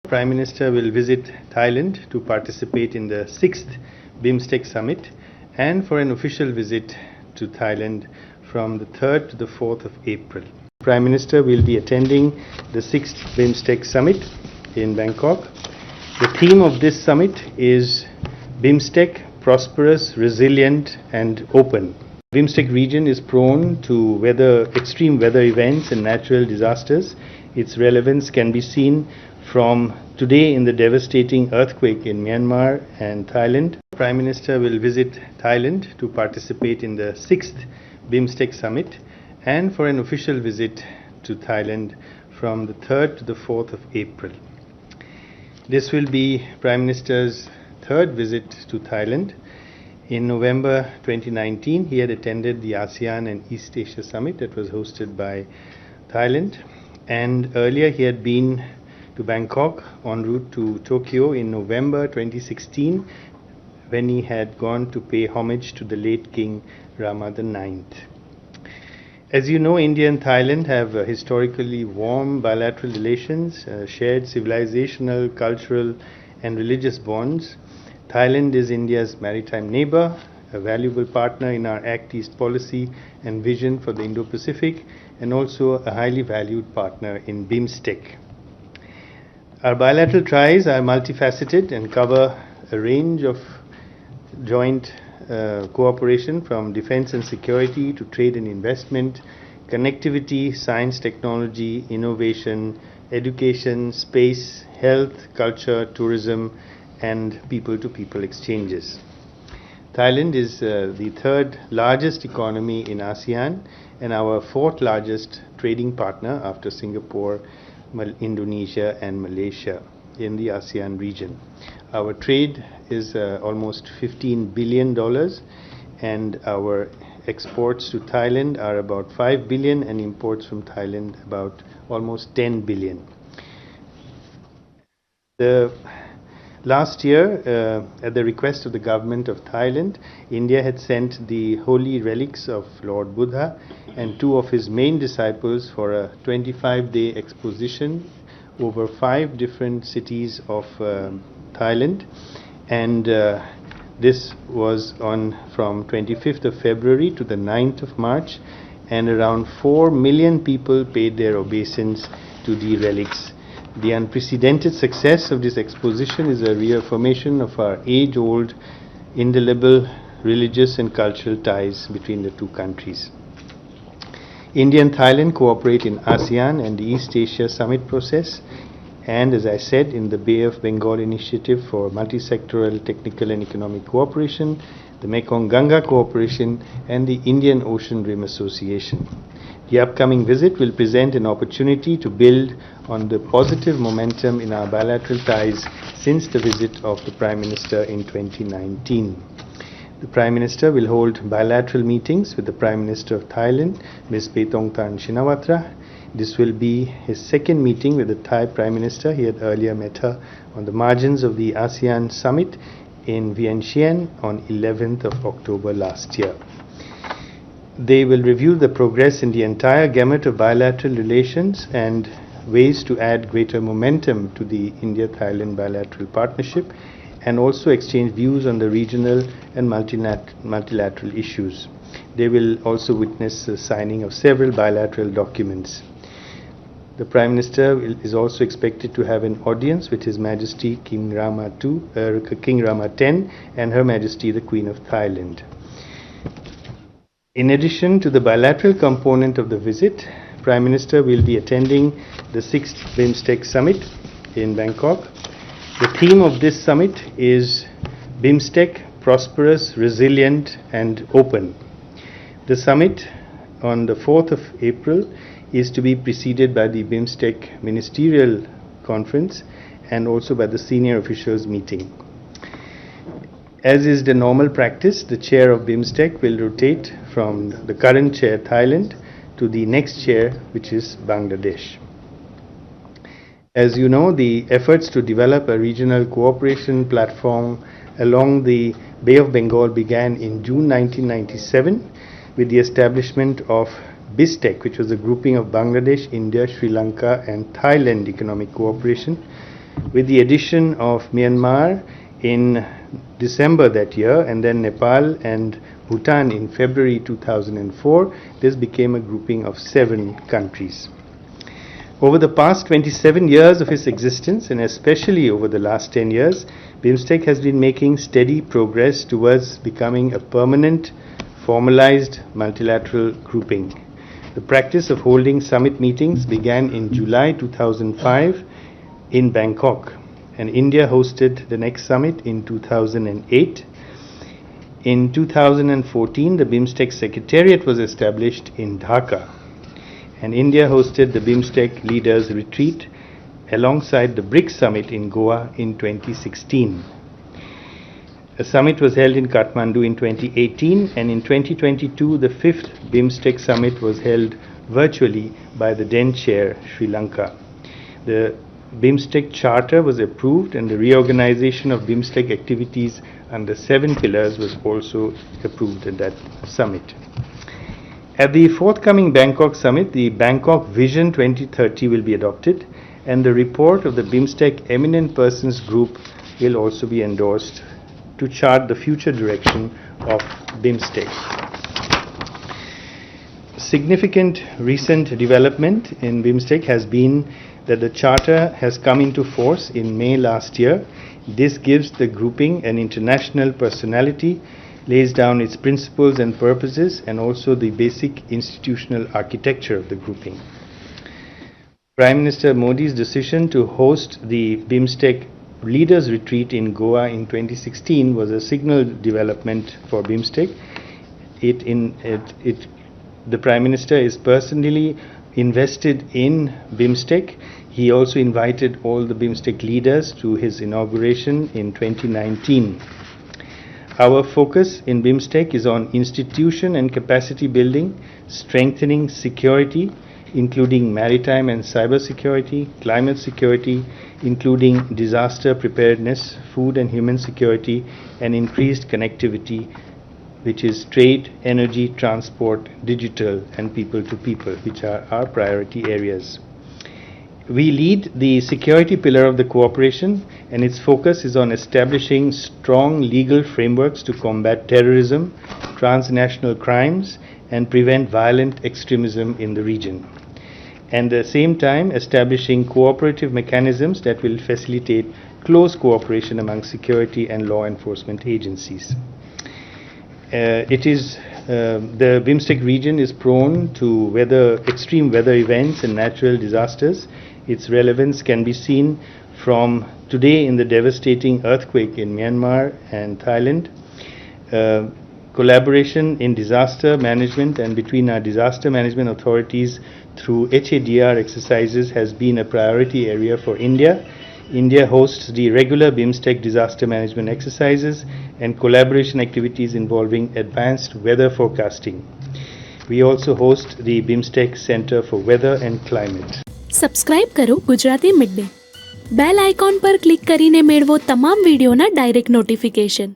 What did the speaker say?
Prime Minister will visit Thailand to participate in the 6th BIMSTEC summit and for an official visit to Thailand from the 3rd to the 4th of April. Prime Minister will be attending the 6th BIMSTEC summit in Bangkok. The theme of this summit is BIMSTEC, prosperous, resilient and open. BIMSTEC region is prone to extreme weather events and natural disasters. Its relevance can be seen from today in the devastating earthquake in Myanmar and Thailand. Prime Minister will visit Thailand to participate in the 6th BIMSTEC summit and for an official visit to Thailand from the 3rd to the 4th of April. This will be Prime Minister's third visit to Thailand. In November 2019, he had attended the ASEAN and East Asia Summit that was hosted by Thailand, and earlier he had been to Bangkok en route to Tokyo in November 2016 when he had gone to pay homage to the late King Rama IX. As you know, India and Thailand have historically warm bilateral relations, shared civilizational, cultural and religious bonds. Thailand is India's maritime neighbor, a valuable partner in our Act East policy and vision for the Indo-Pacific, and also a highly valued partner in BIMSTEC. Our bilateral ties are multifaceted and cover a range of joint cooperation from defense and security to trade and investment, connectivity, science, technology, innovation, education, space, health, culture, tourism, and people-to-people exchanges. Thailand is the third largest economy in ASEAN and our fourth largest trading partner after Singapore, Indonesia and Malaysia in the ASEAN region. Our trade is almost $15 billion and our exports to Thailand are about 5 billion and imports from Thailand about almost 10 billion. Last year, at the request of the government of Thailand, India had sent the holy relics of Lord Buddha and two of his main disciples for a 25-day exposition over 5 different cities of Thailand, and this was on from 25th of February to the 9th of March, and around 4 million people paid their obeisance to the relics. The unprecedented success of this exposition is a reaffirmation of our age-old, indelible religious and cultural ties between the two countries. India and Thailand cooperate in ASEAN and the East Asia Summit process, and as I said, in the Bay of Bengal Initiative for Multi-Sectoral Technical and Economic Cooperation, the Mekong-Ganga Cooperation, and the Indian Ocean Rim Association. The upcoming visit will present an opportunity to build on the positive momentum in our bilateral ties since the visit of the Prime Minister in 2019. The Prime Minister will hold bilateral meetings with the Prime Minister of Thailand, Ms. Paetongtarn Shinawatra. This will be his second meeting with the Thai Prime Minister. He had earlier met her on the margins of the ASEAN Summit in Vientiane on 11th of October last year. They will review the progress in the entire gamut of bilateral relations and ways to add greater momentum to the India-Thailand bilateral partnership, and also exchange views on the regional and multilateral issues. They will also witness the signing of several bilateral documents. The Prime Minister is also expected to have an audience with His Majesty King Rama X and Her Majesty the Queen of Thailand. In addition to the bilateral component of the visit, Prime Minister will be attending the 6th BIMSTEC summit in Bangkok. The theme of this summit is BIMSTEC, prosperous, resilient and open. The summit on the 4th of April is to be preceded by the BIMSTEC Ministerial Conference and also by the senior officials meeting. As is the normal practice, the chair of BIMSTEC will rotate from the current chair, Thailand, to the next chair, which is Bangladesh. As you know, the efforts to develop a regional cooperation platform along the Bay of Bengal began in June 1997 with the establishment of BIMSTEC, which was a grouping of Bangladesh, India, Sri Lanka and Thailand economic cooperation. With the addition of Myanmar in December that year, and then Nepal and Bhutan in February 2004, this became a grouping of 7 countries. Over the past 27 years of its existence, and especially over the last 10 years, BIMSTEC has been making steady progress towards becoming a permanent, formalized multilateral grouping. The practice of holding summit meetings began in July 2005 in Bangkok, and India hosted the next summit in 2008. In 2014, the BIMSTEC Secretariat was established in Dhaka, and India hosted the BIMSTEC Leaders Retreat alongside the BRICS Summit in Goa in 2016. A summit was held in Kathmandu in 2018, and in 2022, the 5th BIMSTEC Summit was held virtually by the then chair, Sri Lanka. The BIMSTEC Charter was approved, and the reorganization of BIMSTEC activities under 7 pillars was also approved at that summit. At the forthcoming Bangkok Summit, the Bangkok Vision 2030 will be adopted, and the report of the BIMSTEC Eminent Persons Group will also be endorsed to chart the future direction of BIMSTEC. Significant recent development in BIMSTEC has been that the Charter has come into force in May last year. This gives the grouping an international personality, lays down its principles and purposes, and also the basic institutional architecture of the grouping. Prime Minister Modi's decision to host the BIMSTEC Leaders Retreat in Goa in 2016 was a signal development for BIMSTEC. The Prime Minister is personally invested in BIMSTEC. He also invited all the BIMSTEC leaders to his inauguration in 2019. Our focus in BIMSTEC is on institution and capacity building, strengthening security, including maritime and cyber security, climate security, including disaster preparedness, food and human security, and increased connectivity, which is trade, energy, transport, digital, and people to people, which are our priority areas. We lead the security pillar of the cooperation, and its focus is on establishing strong legal frameworks to combat terrorism, transnational crimes, and prevent violent extremism in the region. And at the same time, establishing cooperative mechanisms that will facilitate close cooperation among security and law enforcement agencies. The BIMSTEC region is prone to extreme weather events and natural disasters. Its relevance can be seen from today in the devastating earthquake in Myanmar and Thailand. Collaboration in disaster management and between our disaster management authorities through HADR exercises has been a priority area for India. India hosts the regular BIMSTEC disaster management exercises and collaboration activities involving advanced weather forecasting. We also host the BIMSTEC Center for Weather and Climate. Subscribe કરો Gujarati mid day. Bell icon પર click કરીને મેળવો તમામ વિડીયોના direct notification.